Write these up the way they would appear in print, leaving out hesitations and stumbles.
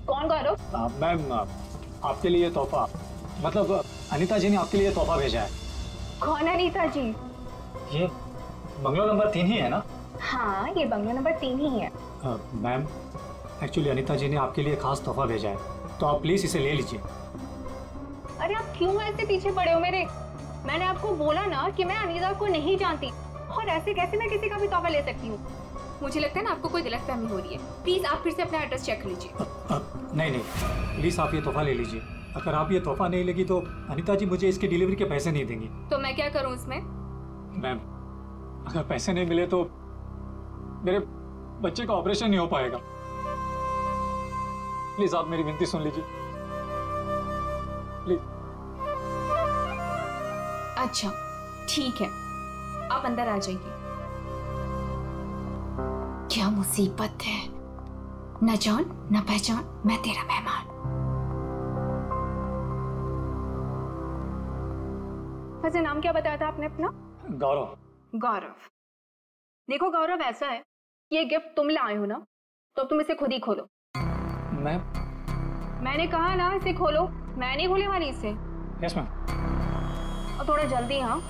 कौन गौरव? मैम आपके लिए तोहफा, मतलब अनीता जी ने आपके लिए तोहफा भेजा है। कौन अनीता जी? ये बंगलो नंबर 3 ही है ना? हाँ, ये बंगलो नंबर 3 ही है। मैम एक्चुअली अनीता जी ने आपके लिए खास तोहफा भेजा है, तो आप प्लीज इसे ले लीजिए। अरे आप क्यों ऐसे पीछे पड़े हो मेरे? मैंने आपको बोला ना कि मैं अनीता को नहीं जानती, और ऐसे कैसे मैं किसी का भी तोहफा ले सकती हूँ? मुझे लगता है ना आपको कोई गलतफहमी हो रही है। प्लीज आप फिर से अपना एड्रेस चेक कर लीजिए। नहीं, प्लीज आप ये तोहफा ले लीजिए। अगर आप ये तोहफा नहीं लेगी तो अनीता जी मुझे इसकी डिलीवरी के पैसे नहीं देंगी। तो मैं क्या करूँ इसमें? मैम अगर पैसे नहीं मिले तो मेरे बच्चे का ऑपरेशन नहीं हो पाएगा। प्लीज आप मेरी विनती सुन लीजिए, प्लीज। अच्छा ठीक है, आप अंदर आ जाइए। क्या मुसीबत है, न जान न पहचान, मैं तेरा मेहमान। वैसे नाम क्या बताया था आपने अपना? गौरव। गौरव। देखो गौरव, ऐसा है, ये गिफ्ट तुम लाए हो ना, तो तुम इसे खुद ही खोलो। मैंने कहा ना इसे खोलो, मैं नहीं खोलने वाली इसे। Yes ma'am. और थोड़ा जल्दी। हाँ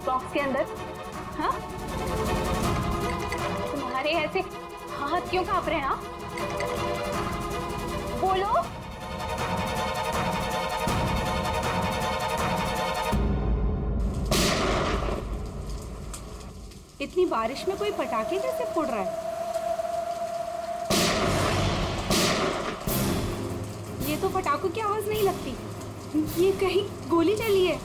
बॉक्स के अंदर? हाँ, तुम्हारे ऐसे हाथ क्यों कांप रहे हैं? हाँ बोलो। इतनी बारिश में कोई पटाखे कैसे फोड़ रहा है? ये तो पटाखों की आवाज नहीं लगती, ये कहीं गोली चली है।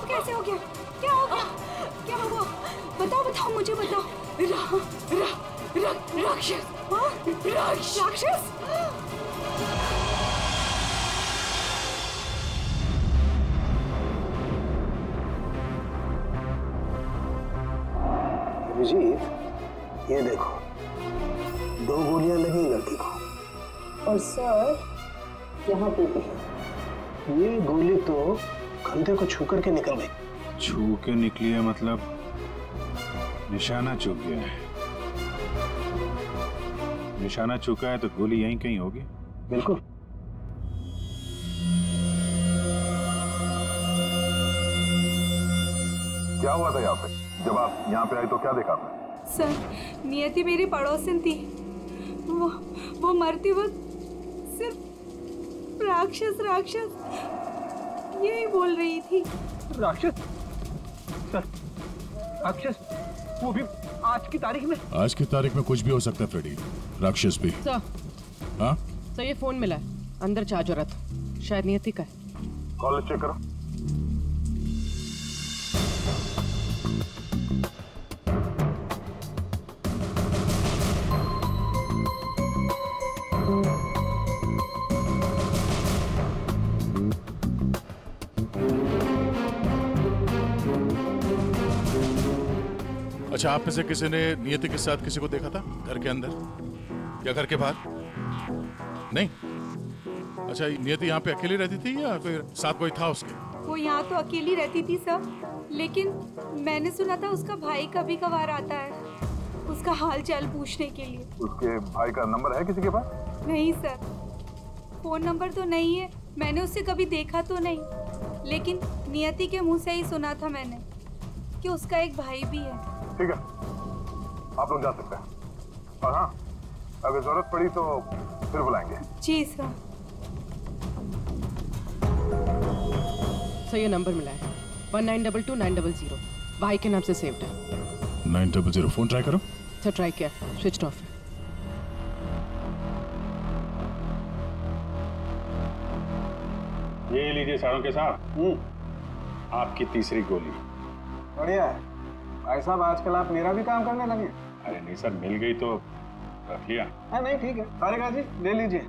कैसे हो गया? क्या हो गया? क्या हुआ? बताओ मुझे बताओ। राक्षस। राक्षस? अभिजीत, ये देखो 2 गोलियां लगी लड़की को। और सर यहाँ पे भी। ये गोली तो कंधे को छू करके निकल गई। छू के निकली है मतलब निशाना चूक गया है। निशाना चूका है तो गोली यहीं कहीं होगी। बिल्कुल। क्या हुआ था यहाँ पे? जब आप यहाँ पे आए तो क्या देखा आपने? सर, नियति मेरी पड़ोसन थी। वो मरती वक्त सिर्फ राक्षस यही बोल रही थी। राक्षस? सर, राक्षस? वो भी आज की तारीख में? आज की तारीख में कुछ भी हो सकता है फ्रेडी, राक्षस भी। सर, हाँ सर ये फोन मिला है, अंदर चार्ज हो रहा था, शायद नियति का है। कॉल चेक करो। अच्छा, आप में से किसी ने नियति के साथ किसी को देखा था घर के अंदर या घर के बाहर? नहीं। अच्छा, नियति यहाँ पे अकेली रहती थी या कोई साथ कोई था उसके? वो यहाँ तो अकेली रहती थी सर, लेकिन मैंने सुना था उसका भाई कभी कभार आता है उसका हाल चाल पूछने के लिए। उसके भाई का नंबर है किसी के पास? नहीं सर, फोन नंबर तो नहीं है, मैंने उसे कभी देखा तो नहीं, लेकिन नियति के मुंह से ही सुना था मैंने कि उसका एक भाई भी है। ठीक है, आप लोग जा सकते हैं। और हाँ, अगर जरूरत पड़ी तो फिर बुलाएंगे। जी सर। सर ये नंबर मिला है 1922-900, भाई के नाम से सेव्ड है। 900, फोन ट्राई करो। सर ट्राई किया, स्विच ऑफ है। ये लीजिए सारों के साथ आपकी तीसरी गोली। बढ़िया है भाई साहब, आजकल आप मेरा भी काम करने लगे। अरे नहीं सर, मिल गई तो रख लिया। हाँ नहीं ठीक है, तारिका जी ले लीजिए।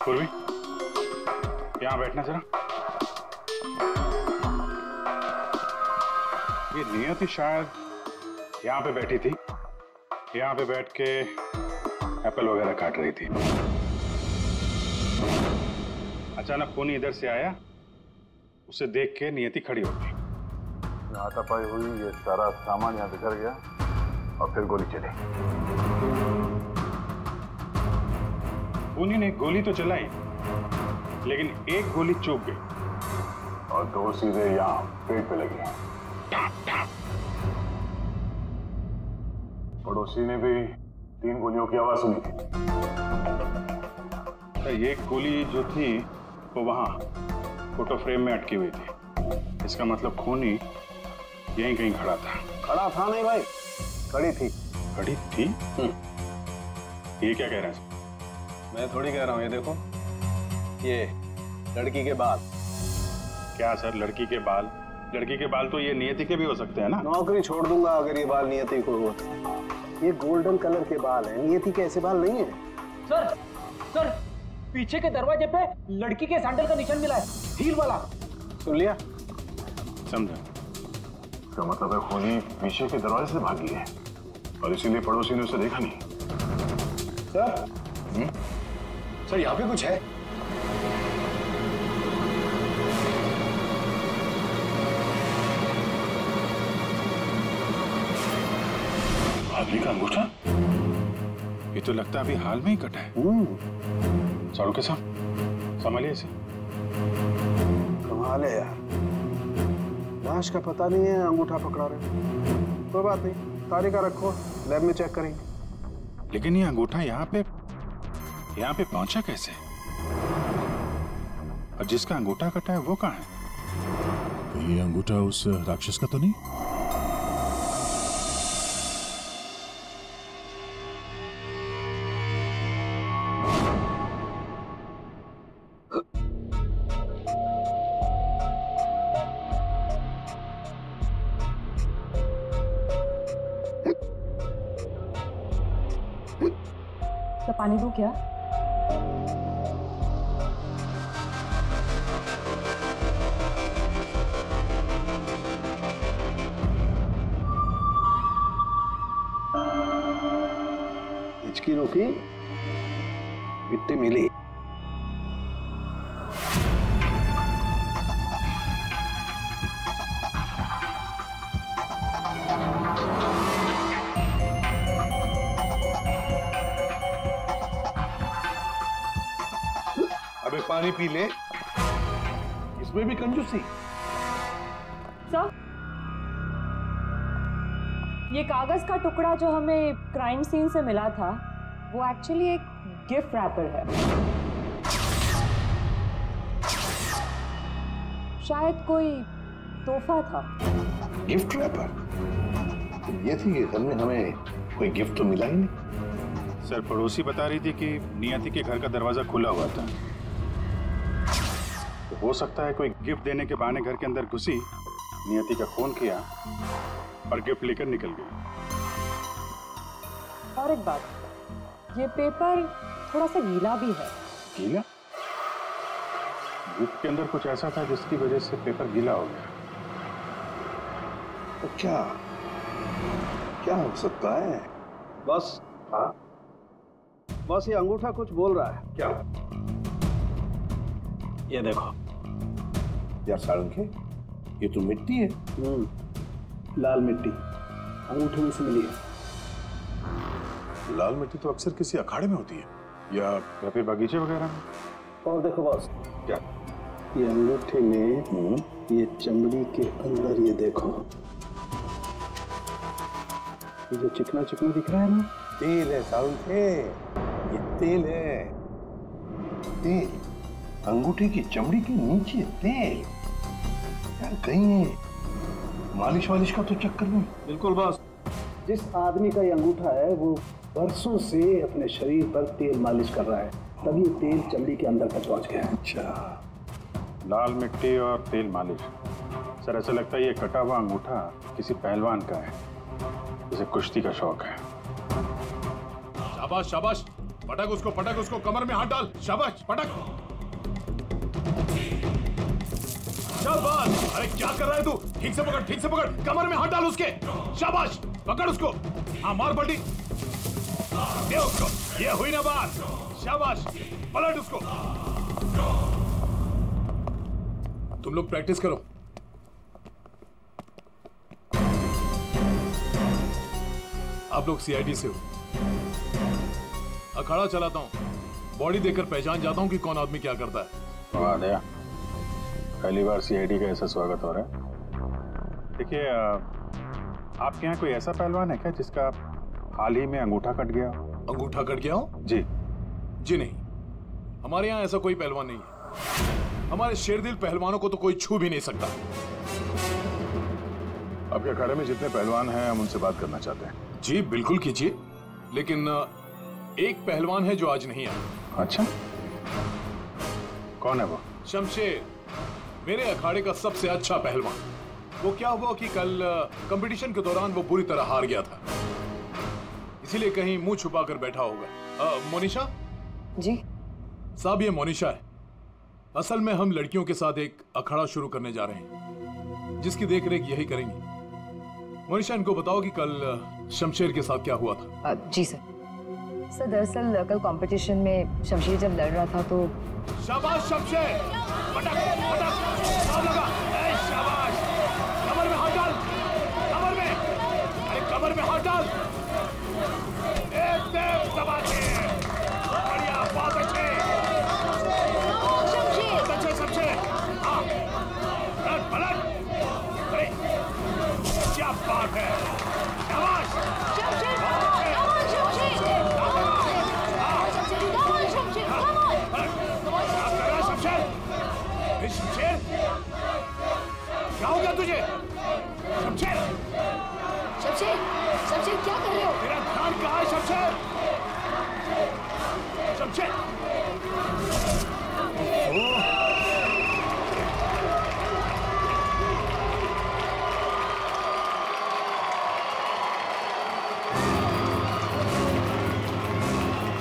पूर्वी यहाँ बैठना जरा। ये नियति शायद यहाँ पे बैठी थी, यहाँ पे बैठ के एप्पल वगैरह काट रही थी। अचानक कोनी इधर से आया, उसे देख के नियति खड़ी हो गई। हाथापाई हुई, ये सारा सामान यहाँ बिखर गया और फिर गोली चली। कोनी ने गोली तो चलाई, लेकिन एक गोली चूक गई और दो सीधे यहाँ पेट पे लगी। पड़ोसी ने भी 3 गोलियों की आवाज सुनी थी। एक गोली जो थी वो वहां फोटो फ्रेम में अटकी हुई थी। इसका मतलब खूनी यहीं कहीं खड़ा था। खड़ा था नहीं भाई, खड़ी थी। खड़ी थी? ये क्या कह रहे हैं? मैं थोड़ी कह रहा हूँ, ये देखो, ये लड़की के बाल। क्या सर, लड़की के बाल? लड़की के बाल तो ये नियति के भी हो सकते हैं ना। नौकरी छोड़ दूंगा अगर ये बाल नियति को हो तो। ये गोल्डन कलर के बाल है, नियति के ऐसे बाल नहीं है। सर पीछे के दरवाजे पे लड़की के सैंडल का निशान मिला है, हील वाला। सुन लिया? समझा। इसका मतलब है खूनी पीछे के दरवाजे से भागी है और इसीलिए पड़ोसी ने उसे देखा नहीं। सर सर यहाँ पे कुछ है। आदमी का अंगूठा? ये तो लगता है अभी हाल में ही कटा है। सारू के साथ संभालिए इसे। कमाल है यार, लाश का पता नहीं है, अंगूठा पकड़ा रहे। कोई बात नहीं, तारिका रखो, लैब में चेक करेंगे। लेकिन ये अंगूठा यहाँ पे पहुंचा कैसे? और जिसका अंगूठा कटा है वो कहाँ है? ये अंगूठा उस राक्षस का तो नहीं? तो पानी दूं क्या? हिचकी रोकी, मिट्टी मिली। अबे पानी पी ले, इसमें भी कंजूसी। सर, ये कागज का टुकड़ा जो हमें क्राइम सीन से मिला था, वो एक्चुअली एक गिफ्ट रैपर है। शायद कोई तोहफा था। Gift wrapper? ये थी कि हमने हमें कोई गिफ्ट तो मिला ही नहीं। सर, पड़ोसी बता रही थी कि नियति के घर का दरवाजा खुला हुआ था। तो हो सकता है कोई गिफ्ट देने के बहाने घर के अंदर घुसी, नियति का फोन किया और गिफ्ट लेकर निकल गई। और एक बात, ये पेपर थोड़ा सा गीला भी है। गीला? गिफ्ट के अंदर कुछ ऐसा था जिसकी वजह से पेपर गीला हो गया। तो क्या हो सकता है? बस हाँ, बस ये अंगूठा कुछ बोल रहा है। क्या? ये देखो यार सारंगे, ये तो मिट्टी है। लाल मिट्टी अंगूठे में से मिली है। लाल मिट्टी तो अक्सर किसी अखाड़े में होती है या फिर बगीचे वगैरह में। और देखो बॉस, क्या? ये अंगूठे में ये चमड़ी के अंदर, ये देखो, ये जो चिकना चिकना दिख रहा है ना, तेल है सारंगे, ये तेल है। तेल अंगूठे की चमड़ी के नीचे, तेल। यार कहीं मालिश वालिश का तो चक्कर नहीं? बिल्कुल बॉस। जिस आदमी का ये अंगूठा है वो बरसों से अपने शरीर पर तेल मालिश कर रहा है, तभी तेल चमड़ी के अंदर तक पहुंच गया है। अच्छा, लाल मिट्टी और तेल मालिश। सर ऐसा लगता है ये कटा हुआ अंगूठा किसी पहलवान का है, जिसे कुश्ती का शौक है। शाबाश शाबाश, पटक उसको, कमर में हाथ डाल। शाबाश, पटक। शाबाश। अरे क्या कर रहा है तू? ठीक से पकड़, कमर में हाथ डाल उसके। शाबाश, पकड़ उसको। हाँ, मार पलटी दे उसको। ये हुई ना बात। शाबाश, पलट उसको। तुम लोग प्रैक्टिस करो। आप लोग सीआईडी से हो। अखाड़ा चलाता हूं, बॉडी देखकर पहचान जाता हूं कि कौन आदमी क्या करता है। वाह दया, पहली बार सीआईडी का ऐसा स्वागत हो रहा है। देखिए, आपके यहाँ कोई ऐसा पहलवान है क्या जिसका हाल ही में अंगूठा कट गया? अंगूठा कट गया हो? जी नहीं, हमारे यहाँ ऐसा कोई पहलवान नहीं है। हमारे शेरदिल पहलवानों को तो कोई छू भी नहीं सकता। आपके अखाड़े में जितने पहलवान हैं हम उनसे बात करना चाहते हैं। जी बिल्कुल कीजिए, लेकिन एक पहलवान है जो आज नहीं आया। अच्छा, कौन है वो? शमशेर, मेरे अखाड़े का सबसे अच्छा पहलवान। वो क्या हुआ कि कल कंपटीशन के दौरान वो बुरी तरह हार गया था, इसीलिए कहीं मुंह छुपा कर बैठा होगा। मोनिशा जी साहब, ये मोनिशा है। असल में हम लड़कियों के साथ एक अखाड़ा शुरू करने जा रहे हैं, जिसकी देखरेख यही करेंगी। मोनिशा, इनको बताओ कि कल शमशेर के साथ क्या हुआ था। जी सर। दरअसल कल कंपटीशन में शमशेर जब लड़ रहा था तो। शाबाश शमशेर, पटक पटक, दाव लगा। ए शाबाश, कमर में हाथ डाल, कमर में, अरे कमर में हाथ डाल। एकदम दबाते, बढ़िया, बहुत अच्छे शमशेर। हाँ, पलट पलट, अरे क्या बात है। शाबाश शमशेर, शमशेर, क्या हो गया तुझे? शमशेर, शमशेर, शमशेर क्या कर रहे हो? तेरा ध्यान कहाँ है शमशेर? शमशेर,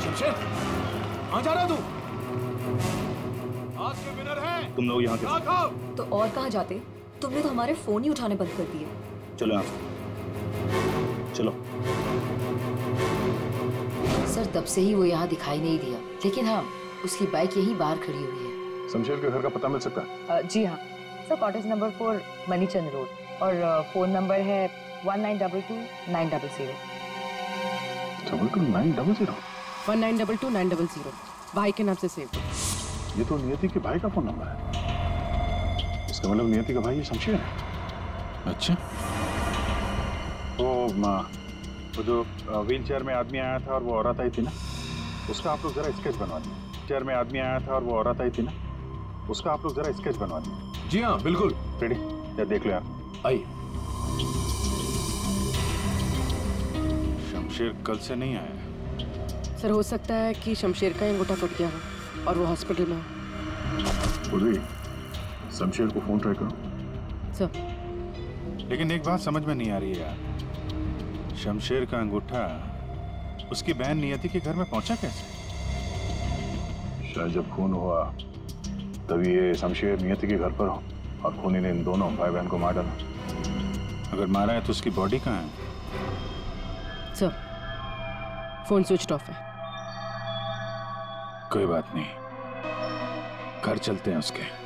शमशेर, कहाँ जा रहा तू? आज के विनर है तुम लोग यहाँ के। तो और कहाँ जाते? तुमने तो हमारे फोन ही उठाने बंद कर दिए। चलो यहाँ से, चलो। सर तब से ही वो यहाँ दिखाई नहीं दिया, लेकिन हाँ, उसकी बाइक यहीं बाहर खड़ी हुई है। शमशेर के घर का पता मिल सकता है? जी हाँ सर, कॉटेज नंबर 4 मनीचंद रोड, और फोन नंबर है 1922-900। 22-900? 1922-900 भाई के नाम से सेव। ये तो नियति के भाई का फोन नंबर है। इसका मतलब नियति का भाई ये शमशेर है। अच्छा, वो जो व्हील चेयर में आदमी आया था और वो औरत आई थी ना, उसका आप लोग जरा स्केच बनवा दीजिए। चेयर में आदमी आया था और वो औरत आई थी ना, उसका आप लोग जरा स्केच बनवा दीजिए। जी हाँ बिल्कुल। रेडी? या देख लो आप। आइए। शमशेर कल से नहीं आया। सर हो सकता है कि शमशेर का अंगूठा कट गया हो और वो हॉस्पिटल में हो। शमशेर को फोन ट्राई करो। सर लेकिन एक बात समझ में नहीं आ रही है यार, शमशेर का अंगूठा उसकी बहन नियति के घर में पहुंचा कैसे? शायद जब खून हुआ तभी ये शमशेर नियति के घर पर हो और खूनी ने इन दोनों भाई बहन को मार डाला। अगर मारा है तो उसकी बॉडी कहाँ है? सर फोन स्विच ऑफ है। कोई बात नहीं, घर चलते हैं उसके।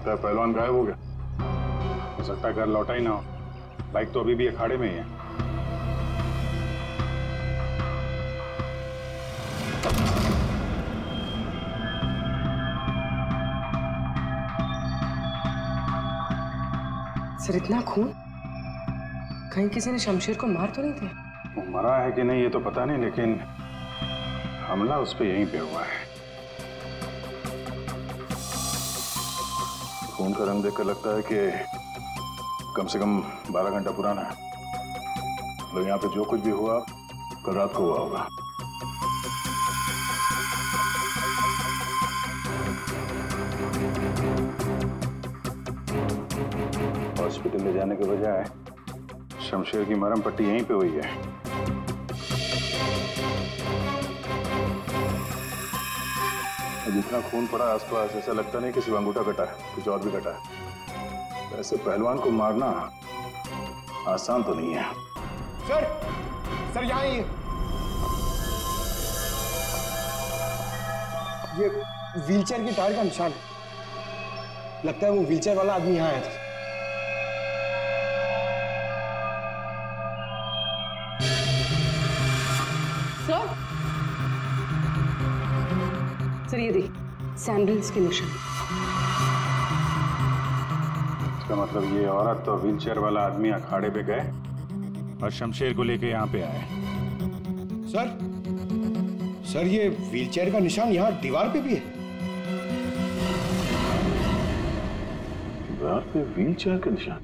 लगता है पहलवान गायब हो गया। हो सकता है घर लौटा ही ना हो। बाइक तो अभी भी अखाड़े में ही है। सर इतना खून, कहीं किसी ने शमशेर को मार तो नहीं दिया? वो मरा है कि नहीं ये तो पता नहीं, लेकिन हमला उस पर यहीं पे हुआ है। खून का रंग देखकर लगता है कि कम से कम 12 घंटा पुराना है। तो यहाँ पे जो कुछ भी हुआ कल रात को हुआ होगा। हॉस्पिटल ले जाने के बजाय शमशेर की मरहम पट्टी यहीं पे हुई है। जितना खून पड़ा आसपास ऐसा लगता नहीं कि सिर्फ अंगूठा कटा है, कुछ और भी कटा है। ऐसे पहलवान को मारना आसान तो नहीं है। सर यहाँ ये व्हीलचेयर की टायर का निशान है। लगता है वो व्हीलचेयर वाला आदमी यहाँ आया था। सर ये देखिए सैंडल्स के निशान। इसका मतलब ये औरत और व्हीलचेयर वाला आदमी अखाड़े पे गए और शमशेर को लेके यहाँ पे आए। सर ये व्हीलचेयर का निशान यहाँ दीवार पे भी है। दीवार पे व्हीलचेयर का निशान?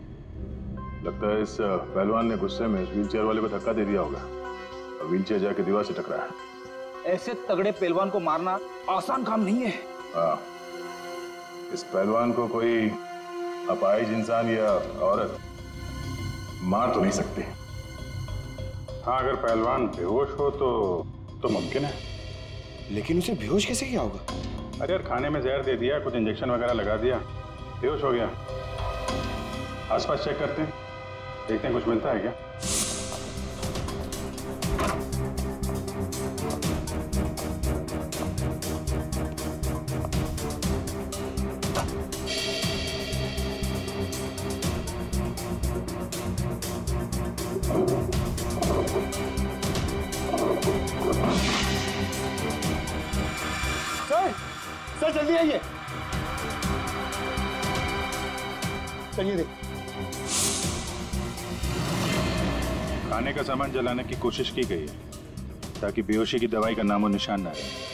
लगता है इस पहलवान ने गुस्से में इस व्हीलचेयर वाले को धक्का दे दिया होगा और व्हीलचेयर जाके दीवार से टकराया। ऐसे तगड़े पहलवान को मारना आसान काम नहीं है। हाँ, इस पहलवान को कोई अपाहिज इंसान या औरत मार तो नहीं सकती। हाँ, अगर पहलवान बेहोश हो तो मुमकिन है। लेकिन उसे बेहोश कैसे किया होगा? अरे यार, खाने में जहर दे दिया, कुछ इंजेक्शन वगैरह लगा दिया, बेहोश हो गया। आसपास चेक करते हैं, देखते हैं कुछ मिलता है क्या। सर जल्दी आइए। चलिए देख। खाने का सामान जलाने की कोशिश की गई है ताकि बेहोशी की दवाई का नामो निशान ना रहे।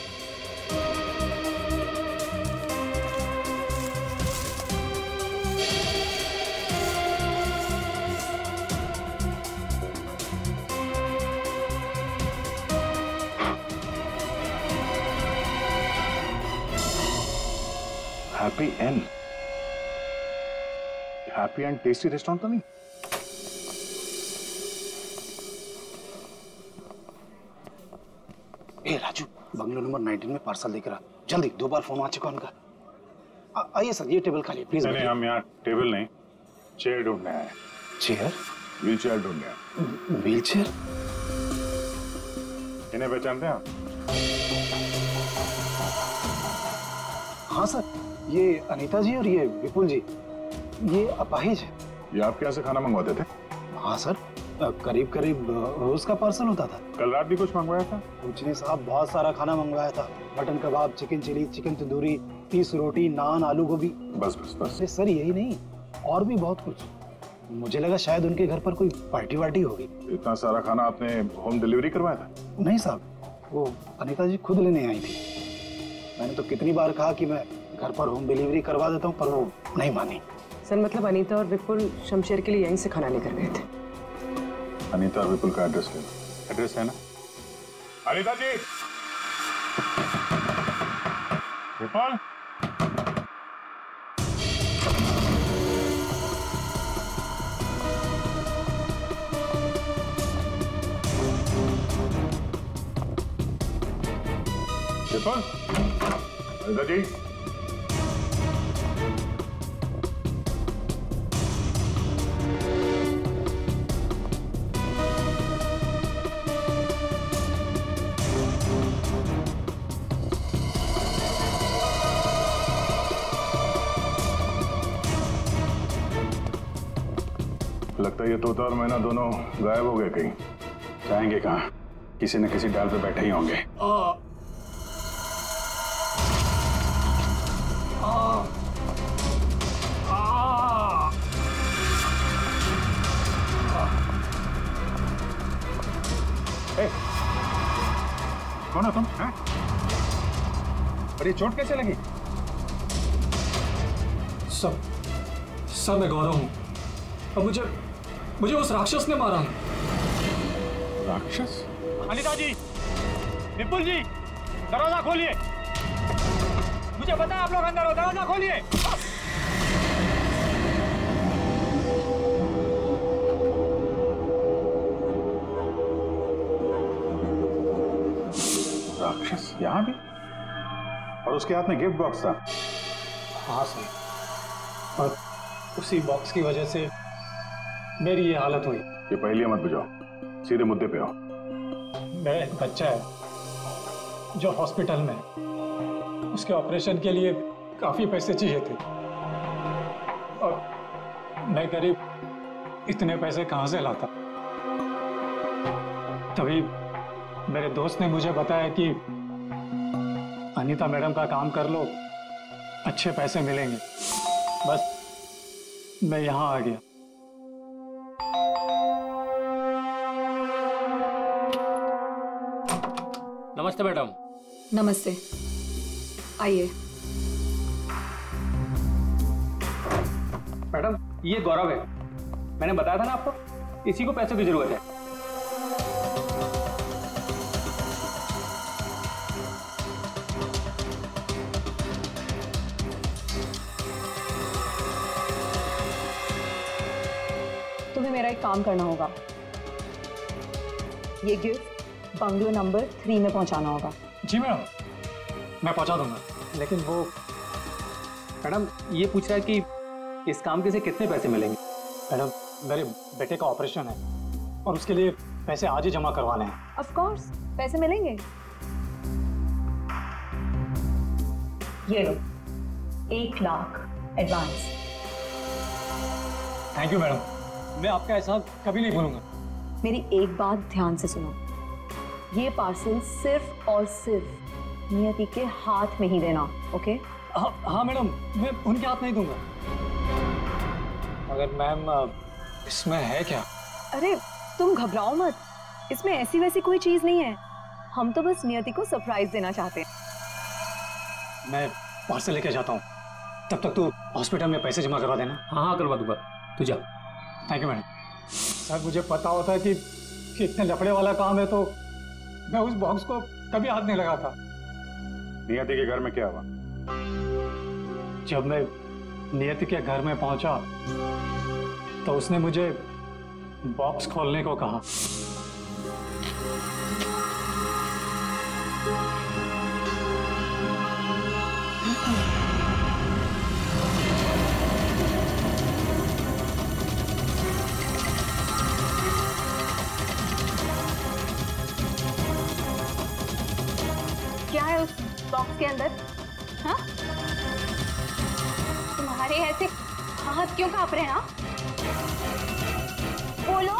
हैप्पी एंड टेस्टी रेस्टोरेंट तो नहीं? ए राजू, बंगलो नंबर 19 में पार्सल लेकर आ जल्दी। 2 बार फोन आ चुका उनका। आइए सर, ये टेबल खाली प्लीज। नहीं, हम यहाँ टेबल नहीं, चेयर ढूंढने आए। चेयर? व्हील चेयर ढूंढने आए। Wheel chair? इन्हें पहचानते हैं आप? हाँ सर, ये अनीता जी और ये विपुल जी, ये अपाहिज है। ये आपके यहाँ से खाना मंगवाते थे? हाँ सर, करीब करीब रोज का पार्सल होता था। कल रात भी कुछ मंगवाया था? कुछ नहीं साहब, बहुत सारा खाना मंगवाया था। मटन कबाब, चिकन चिली, चिकन तंदूरी, 30 रोटी, नान, आलू गोभी। बस बस बस। सर यही नहीं, और भी बहुत कुछ। मुझे लगा शायद उनके घर पर कोई पार्टी वार्टी होगी। इतना सारा खाना आपने होम डिलीवरी करवाया था? नहीं साहब, वो अनीता जी खुद लेने आई थी। मैंने तो कितनी बार कहा कि मैं घर पर होम डिलीवरी करवा देता हूँ, पर वो नहीं मानी। सर मतलब अनीता और विपुल शमशेर के लिए यहीं से खाना लेकर गए थे। अनीता और विपुल का एड्रेस ले लो। एड्रेस है ना? अनीता जी, विपुल, विपुल, अनीता जी। लगता है ये तोता और मैना दोनों गायब हो गए कहीं। जाएंगे कहाँ? किसी न किसी डाल पे बैठे ही होंगे। कौन हो तुम? हैं? और ये चोट कैसे लगी? सब मैं गौरव हूँ। अब मुझे उस राक्षस ने मारा है। राक्षस? अनिता जी, विपुल जी, दरवाजा खोलिए। मुझे पता है आप लोग अंदर हो, दरवाजा खोलिए। राक्षस यहाँ भी? और उसके हाथ में गिफ्ट बॉक्स था। हाँ सर, और उसी बॉक्स की वजह से मेरी ये हालत हुई। ये पहेलियां मत बुझाओ, सीधे मुद्दे पे आओ। मेरा एक बच्चा है जो हॉस्पिटल में है। उसके ऑपरेशन के लिए काफी पैसे चाहिए थे और मैं करीब इतने पैसे कहाँ से लाता। तभी मेरे दोस्त ने मुझे बताया कि अनीता मैडम का काम कर लो, अच्छे पैसे मिलेंगे। बस मैं यहाँ आ गया। नमस्ते मैडम। नमस्ते, आइए। मैडम, ये गौरव है। मैंने बताया था ना आपको, इसी को पैसों की जरूरत है। तुम्हें मेरा एक काम करना होगा। ये गिफ्ट बंगलो नंबर 3 में पहुंचाना होगा। जी मैडम, मैं पहुंचा दूंगा। लेकिन वो मैडम ये पूछ रहा है कि इस काम के से कितने पैसे मिलेंगे? मैडम, मेरे बेटे का ऑपरेशन है और उसके लिए पैसे आज ही जमा करवाने हैं। ऑफ कोर्स, पैसे मिलेंगे। ये लो, 1 lakh advance. Thank you madam, मैं आपका एहसान कभी नहीं भूलूंगा। मेरी एक बात ध्यान से सुनो, ये पार्सल सिर्फ और सिर्फ नियति के हाथ में ही देना, ओके? हाँ मैडम, मैं उनके हाथ नहीं दूंगा। मगर मैम, इसमें है क्या? अरे तुम घबराओ मत, इसमें ऐसी वैसी कोई चीज नहीं है। हम तो बस नियति को सरप्राइज देना चाहते हैं। मैं पार्सल लेके जाता हूँ, तब तक तू हॉस्पिटल में पैसे जमा करवा देना। हाँ करवा दूंगा, तू जा। Thank you madam. सर, मुझे पता होता है कि इतने लफड़े वाला काम है तो मैं उस बॉक्स को कभी हाथ नहीं लगाता। नियति के घर में क्या हुआ? जब मैं नियति के घर में पहुंचा तो उसने मुझे बॉक्स खोलने को कहा। क्या है उस बॉक्स के अंदर? हाँ? तुम्हारे ऐसे हाथ क्यों कांप रहे हैं? हाँ? बोलो।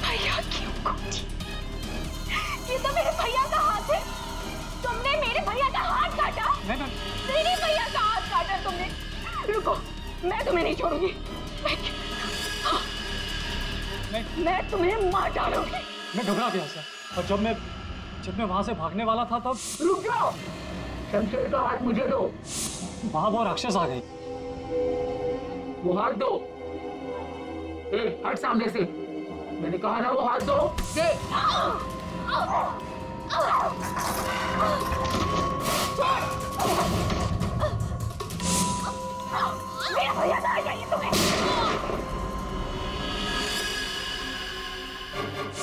भैया क्यों काटी? ये तो मेरे भैया का हाथ है। तुमने मेरे भैया का हाथ काटा? मेरे भैया का हाथ काटा तुमने। रुको, मैं तुम्हें नहीं छोड़ूंगी। मैं तुम्हें मार डालूंगी। मैं घबरा गया सर, और जब मैं वहां से भागने वाला था तब। रुक जाओ, शमशेर का हाथ मुझे दो। वहां वो राक्षस आ गई। वो हाथ दो। हट सामने से। मैंने कहा ना वो हाथ दो। मेरा भैया कहाँ चाहिए तुम्हें?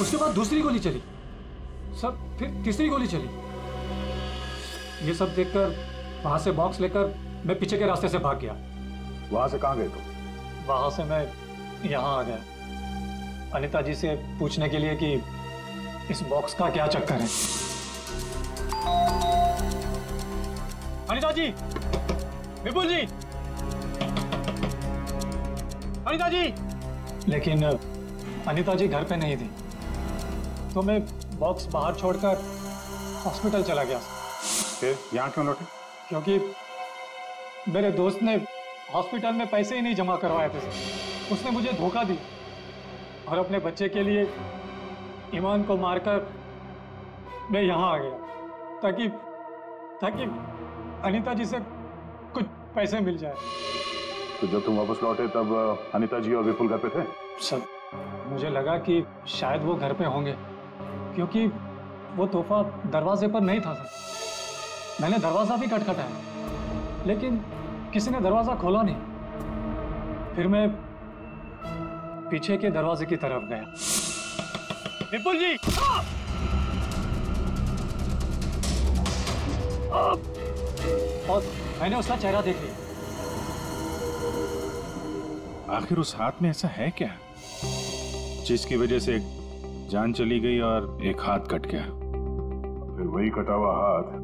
उसके बाद दूसरी गोली चली सर, फिर तीसरी गोली चली। ये सब देखकर वहां से बॉक्स लेकर मैं पीछे के रास्ते से भाग गया। वहां से कहाँ गए तुम? वहां से मैं यहाँ आ गया अनिता जी से पूछने के लिए कि इस बॉक्स का क्या चक्कर है। अनिता जी, विपुल जी, अनिता जी। लेकिन अनिता जी घर पे नहीं थी, तो मैं बॉक्स बाहर छोड़कर हॉस्पिटल चला गया। फिर यहाँ क्यों लौटे? क्योंकि मेरे दोस्त ने हॉस्पिटल में पैसे ही नहीं जमा करवाए थे। उसने मुझे धोखा दी और अपने बच्चे के लिए ईमान को मारकर मैं यहाँ आ गया ताकि अनीता जी से कुछ पैसे मिल जाए। तो जब तुम वापस लौटे तब अनीता जी और विपुल घर पे थे? सर, मुझे लगा कि शायद वो घर पे होंगे क्योंकि वो तोहफा दरवाजे पर नहीं था सर। मैंने दरवाजा भी खटखटाया लेकिन किसी ने दरवाजा खोला नहीं। फिर मैं पीछे के दरवाजे की तरफ गया। विपुल जी! और मैंने उसका चेहरा देख लिया। आखिर उस हाथ में ऐसा है क्या जिसकी वजह से एक जान चली गई और एक हाथ कट गया? फिर वही कटा हुआ हाथ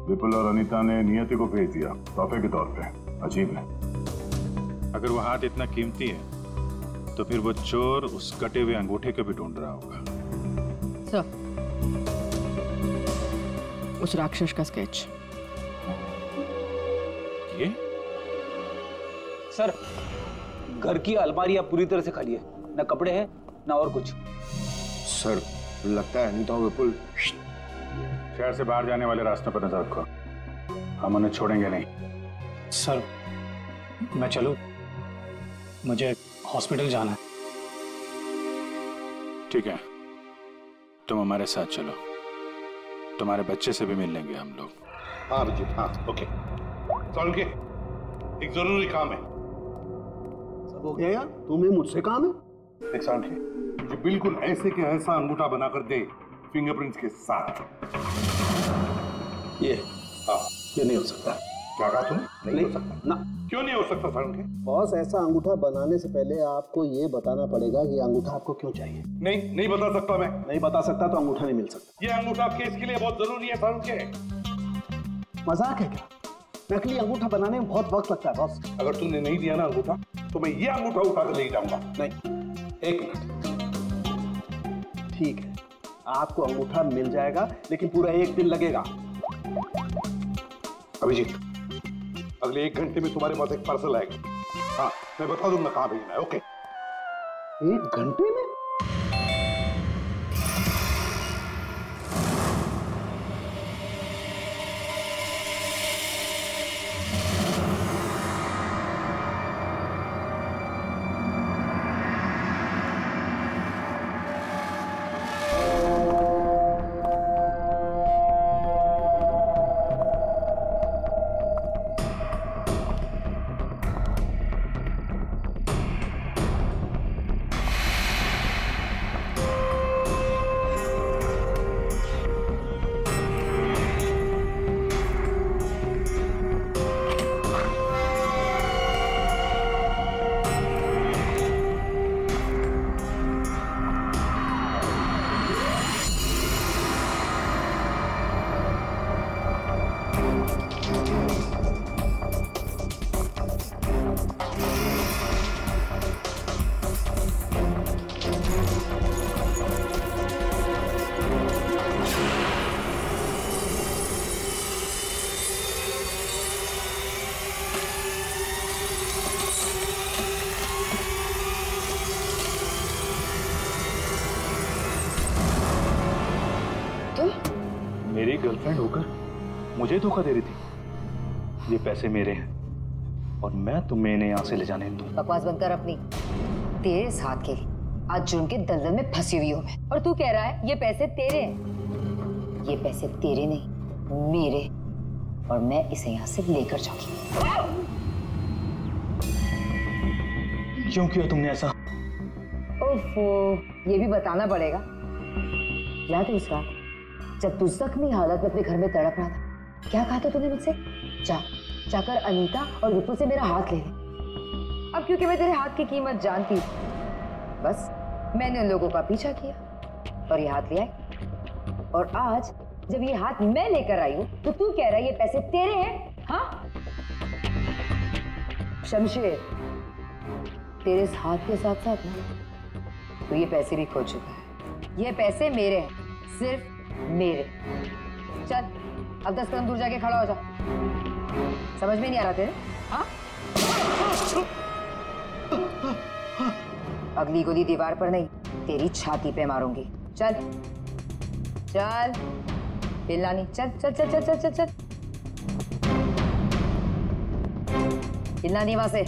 विपुल और अनीता ने नियति को भेज दिया तोहफे के तौर पे। अजीब है। अगर वो हाथ इतना कीमती है तो फिर वो चोर उस कटे हुए अंगूठे को भी ढूंढ रहा होगा। सर, उस राक्षस का स्केच। ये? सर, घर की अलमारियां पूरी तरह से खाली है, ना कपड़े हैं ना और कुछ। सर, लगता है अनीता और विपुल शहर से बाहर जाने वाले रास्ते पर नजर रखो, हम उन्हें छोड़ेंगे नहीं। सर, मैं चलूं? मुझे हॉस्पिटल जाना है। ठीक है, तुम हमारे साथ चलो, तुम्हारे बच्चे से भी मिल लेंगे हम लोग। हाँ अभिजीत, हाँ ओके। चल के एक जरूरी काम है। सब हो गया यार, तुम्हें मुझसे काम है? एक सांड के मुझे बिल्कुल ऐसे के ऐसा अंगूठा बनाकर दे फिंगरप्रिंट्स के साथ। ये नहीं हो सकता। क्या कहा तुमने? नहीं हो सकता ना। क्यों नहीं हो सकता सांड के? बॉस, ऐसा अंगूठा बनाने से पहले आपको ये बताना पड़ेगा कि अंगूठा आपको क्यों चाहिए। नहीं बता सकता मैं। नहीं बता सकता तो अंगूठा नहीं मिल सकता। ये अंगूठा केस के लिए बहुत जरूरी है सांड के। मजाक है क्या? नकली अंगूठा बनाने में बहुत वक्त लगता है बॉस। अगर तूने नहीं दिया ना अंगूठा तो मैं ये अंगूठा उठा कर ले जाऊंगा। नहीं, एक मिनट। ठीक है, आपको अंगूठा मिल जाएगा लेकिन पूरा 1 दिन लगेगा। अभिजीत, अगले 1 घंटे में तुम्हारे पास एक पार्सल आएगा। हाँ, मैं बता दूंगा कहाँ भेजना है। ओके? 1 घंटे में? मेरी गर्लफ्रेंड होकर मुझे धोखा दे रही थी। ये पैसे मेरे हैं और मैं तुम्हें इन्हें यहाँ से ले जाने दूंगा। बकवास बंद कर अपनी। तेरे साथ के आज जुर्म के दलदल में फंसी हुई हूँ मैं, और तू कह रहा है ये पैसे तेरे हैं। ये पैसे तेरे नहीं, मेरे, और मैं इसे यहाँ से लेकर जाऊंगी। क्यों किया तुमने ऐसा? ओफो, ये भी बताना पड़ेगा। याद है उस रात जब तू जख्मी हालत में अपने घर में तड़प रहा था, क्या कहा था तूने मुझसे? जाकर अनीता और विपुल से मेरा हाथ ले ले। अब क्योंकि मैं तेरे हाथ की कीमत जानती थी, बस मैंने उन लोगों का पीछा किया और ये हाथ ले आई। और आज जब ये हाथ मैं लेकर आई हूं तो तू कह रहा है ये पैसे तेरे हैं? हाँ शमशेर, तेरे इस हाथ के साथ साथ ना तो ये पैसे भी खो चुका है। ये पैसे मेरे हैं, सिर्फ मेरे। चल अब 10 कदम दूर जाके खड़ा हो जा। समझ में नहीं आ रहा तेरे? हाँ? अगली गोली दीवार पर नहीं, तेरी छाती पे मारूंगी। चल चल, हिलना नहीं। चल चल चल चल चल चल चल, हिलना नहीं वहां से।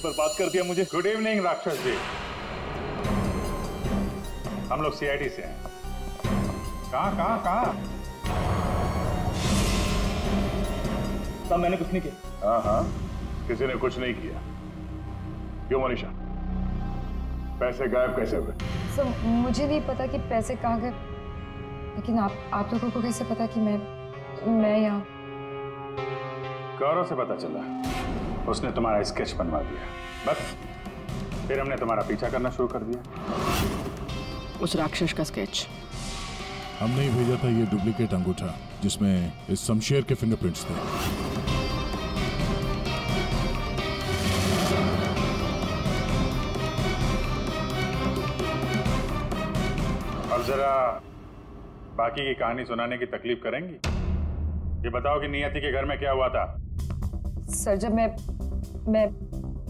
बर्बाद कर दिया मुझे। गुड इवनिंग राक्षस जी, हम लोग सीआईडी से हैं। कहाँ? सब मैंने कुछ नहीं किया। हाँ, किसी ने कुछ नहीं किया। क्यों मनीषा, पैसे गायब कैसे हुए? सर मुझे नहीं पता कि पैसे कहाँ गए, लेकिन आप लोगों को कैसे पता कि मैं यहाँ? गौरव से पता चला, उसने तुम्हारा स्केच बनवा दिया। बस फिर हमने तुम्हारा पीछा करना शुरू कर दिया। उस राक्षस का स्केच हमने ही भेजा था, ये डुप्लीकेट अंगूठा जिसमें इस शमशेर के फिंगरप्रिंट्स थे। अब जरा बाकी की कहानी सुनाने की तकलीफ करेंगी? ये बताओ कि नियति के घर में क्या हुआ था? सर जब मैं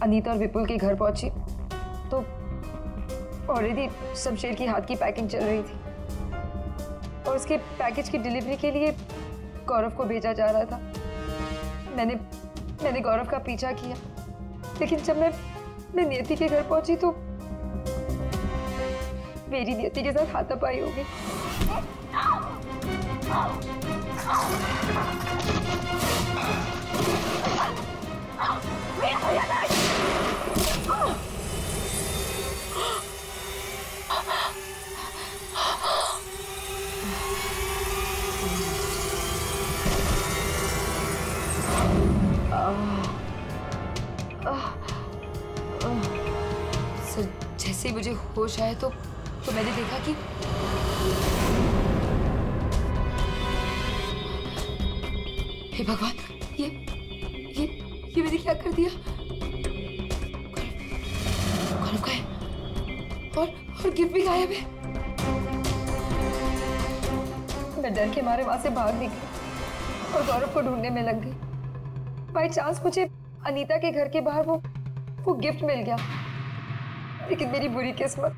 अनीता और विपुल के घर पहुंची तो ऑलरेडी शमशेर की हाथ की पैकिंग चल रही थी और उसके पैकेज की डिलीवरी के लिए गौरव को भेजा जा रहा था। मैंने गौरव का पीछा किया, लेकिन जब मैं नियति के घर पहुंची तो मेरी नियति के साथ हाथापाई हो गई। सर जैसे ही मुझे होश आया तो मैंने देखा कि हे भगवान, ये मैंने क्या कर दिया? गौरव का है और गिफ्ट भी गायब है। मैं डर के मारे वहां से भाग निकली और गौरव को ढूंढने में लग गई। बाई चांस मुझे अनीता के घर के बाहर वो गिफ्ट मिल गया, लेकिन मेरी बुरी किस्मत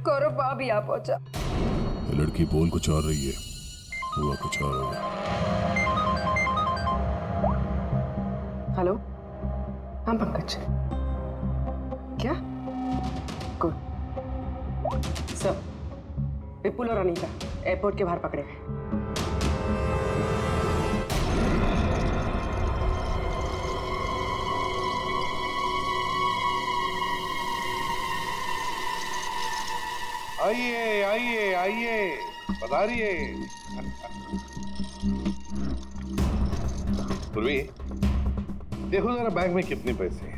गौरव वहां भी आ पहुंचा। लड़की बोल कुछ और रही है, हुआ कुछ और होगा। हेलो, हाँ पंकज, क्या? गुड। सब विपुल और अनीता एयरपोर्ट के बाहर पकड़े गए। आइए आइए आइए, पधारिए। पूर्वी, देखो जरा बैग में कितने पैसे हैं।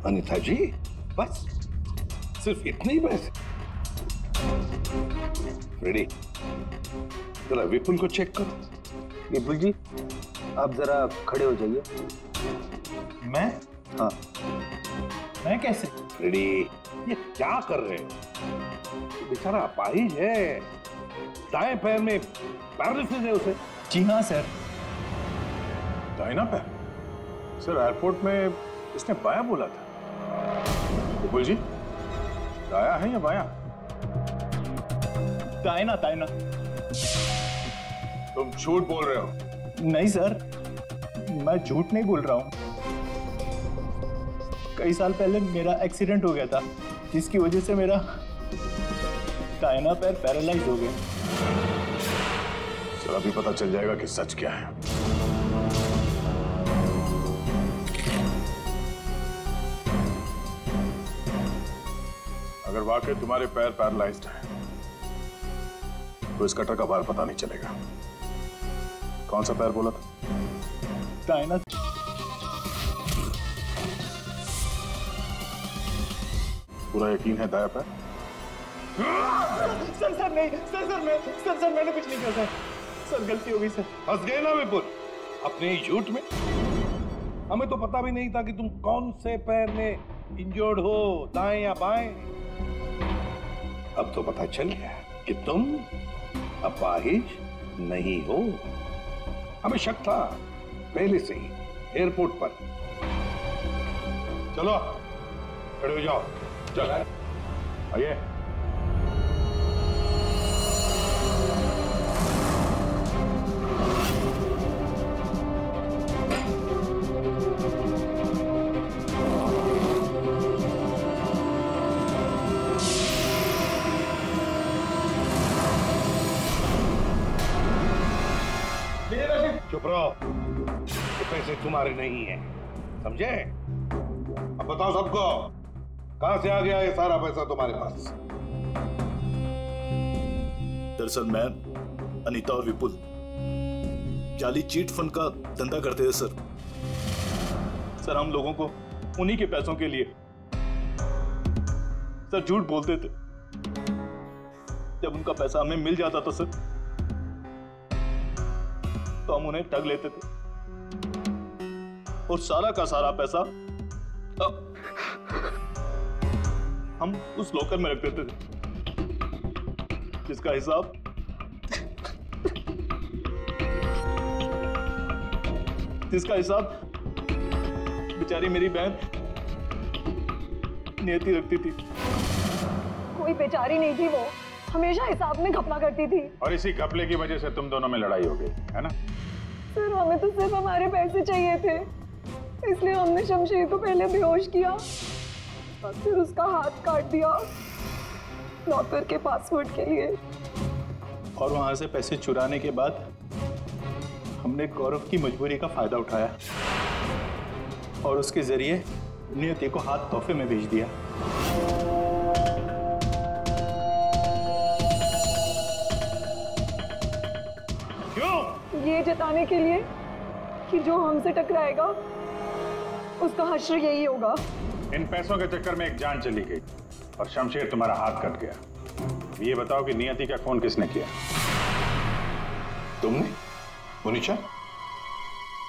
अनीता जी, बस सिर्फ इतने ही पैसे? रेडी, जरा विपुल को चेक करो। विपुल जी, आप जरा खड़े हो जाइए। मैं? हाँ। मैं कैसे? फ्रेडी, ये क्या कर रहे हो? बेचारा अपाहिज है, दाएं पैर में पैरालिसिस है उसे। जी हाँ सर। दाहिना पैर? सर एयरपोर्ट में इसने बायां बोला था। विपुल जी, दाया है या बायां? दाहिना दाहिना। तुम झूठ बोल रहे हो। नहीं सर, मैं झूठ नहीं बोल रहा हूँ। कई साल पहले मेरा एक्सीडेंट हो गया था, जिसकी वजह से मेरा दाहिना पैर पैरालाइज हो गया। सर अभी पता चल जाएगा कि सच क्या है। अगर वाकई तुम्हारे पैर पैरालाइज्ड हैं, तो इस कटर का बार पता नहीं चलेगा। कौन सा पैर बोला था? दाहिना। पूरा यकीन है दाया पैर? सर नहीं, सर मैंने कुछ नहीं किया सर गलती हो गई सर। फंस गए ना विपुल अपने ही झूठ में। हमें तो पता भी नहीं था कि तुम कौन से पैर में इंजर्ड हो, दाएं या बाएं। अब तो पता चल गया कि तुम अपाहिज नहीं हो। हमें शक था पहले से ही एयरपोर्ट पर। चलो खड़े हो जाओ। चल आइए। चुप रहो, ये पैसे तुम्हारे नहीं है, समझे? अब बताओ सबको, कहां से आ गया ये सारा पैसा तुम्हारे पास? दरअसल मैं, अनीता और विपुल जाली चीट फंड का धंधा करते थे सर। सर हम लोगों को उन्हीं के पैसों के लिए सर झूठ बोलते थे। जब उनका पैसा हमें मिल जाता था सर, तो हम उन्हें ठग लेते थे और सारा का सारा पैसा हम उस लॉकर में रख देते थे, जिसका हिसाब बेचारी मेरी बहन नियति रखती थी। कोई बेचारी नहीं थी, वो हमेशा हिसाब में घपला करती थी। और इसी घपले की वजह से तुम दोनों में लड़ाई हो गई, है ना? सर हमें तो सिर्फ हमारे पैसे चाहिए थे, इसलिए हमने शमशेर को पहले बेहोश किया और फिर उसका हाथ काट दिया लॉकर के पासवर्ड के लिए। और वहां से पैसे चुराने के बाद हमने गौरव की मजबूरी का फायदा उठाया और उसके जरिए नियति को हाथ तोहफे में भेज दिया। क्यों? ये जताने के लिए कि जो हमसे टकराएगा उसका हश्र यही होगा। इन पैसों के चक्कर में एक जान चली गई और शमशेर तुम्हारा हाथ कट गया। ये बताओ कि नियति का खून किसने किया? तुमने? मोनिशा?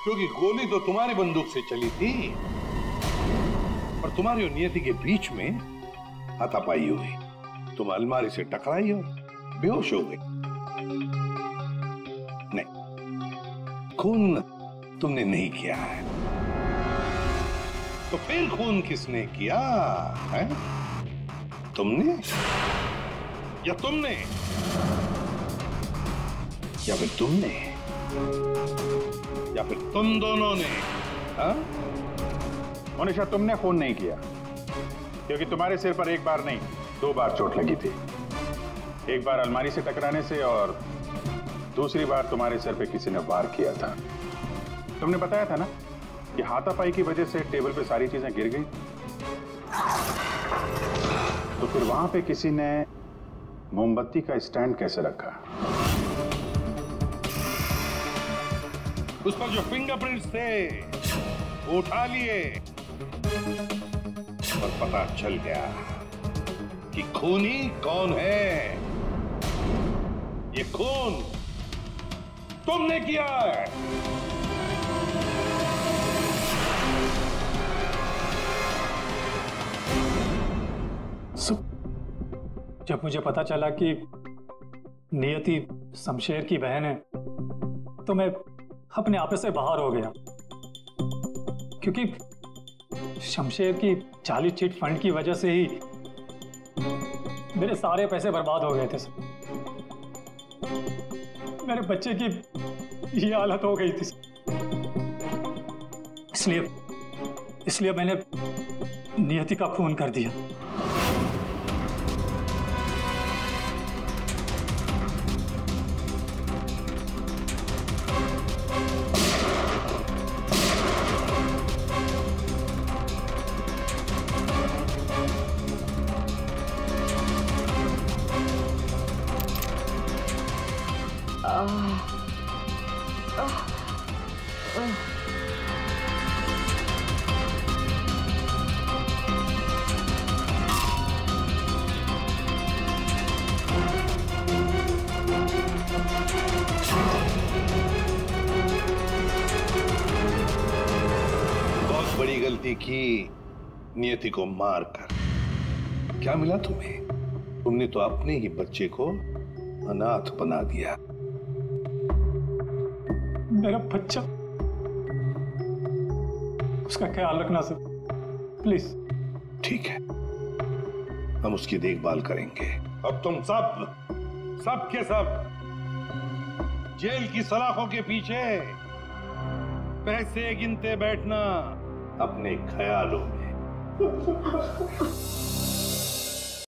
क्योंकि गोली तो तुम्हारी बंदूक से चली थी और तुम्हारी और नियति के बीच में हाथापाई हुई। तुम अलमारी से टकराई और बेहोश हो गई। नहीं, खून तुमने नहीं किया है। तो फिर खून किसने किया है? तुमने या तुमने या फिर तुमने या फिर तुम दोनों ने? हाँ? मोनिशा, तुमने खून नहीं किया क्योंकि तुम्हारे सिर पर एक बार नहीं 2 बार चोट लगी थी। एक बार अलमारी से टकराने से और दूसरी बार तुम्हारे सिर पे किसी ने वार किया था। तुमने बताया था ना कि हाथापाई की वजह से टेबल पे सारी चीजें गिर गई। तो फिर वहां पे किसी ने मोमबत्ती का स्टैंड कैसे रखा? उस पर जो फिंगरप्रिंट्स थे वो उठा लिए और पता चल गया कि खूनी कौन है। ये खून तुमने किया है। जब मुझे पता चला कि नियति शमशेर की बहन है तो मैं अपने आप से बाहर हो गया, क्योंकि शमशेर की जाली चिट फंड की वजह से ही मेरे सारे पैसे बर्बाद हो गए थे। मेरे बच्चे की ये हालत हो गई थी, इसलिए मैंने नियति का खून कर दिया। गलती की नियति को मारकर। क्या मिला तुम्हें? तुमने तो अपने ही बच्चे को अनाथ बना दिया। मेरा बच्चा, उसका ख्याल रखना सर, प्लीज। ठीक है, हम उसकी देखभाल करेंगे। अब तुम सब के सब जेल की सलाखों के पीछे पैसे गिनते बैठना अपने ख्यालों में।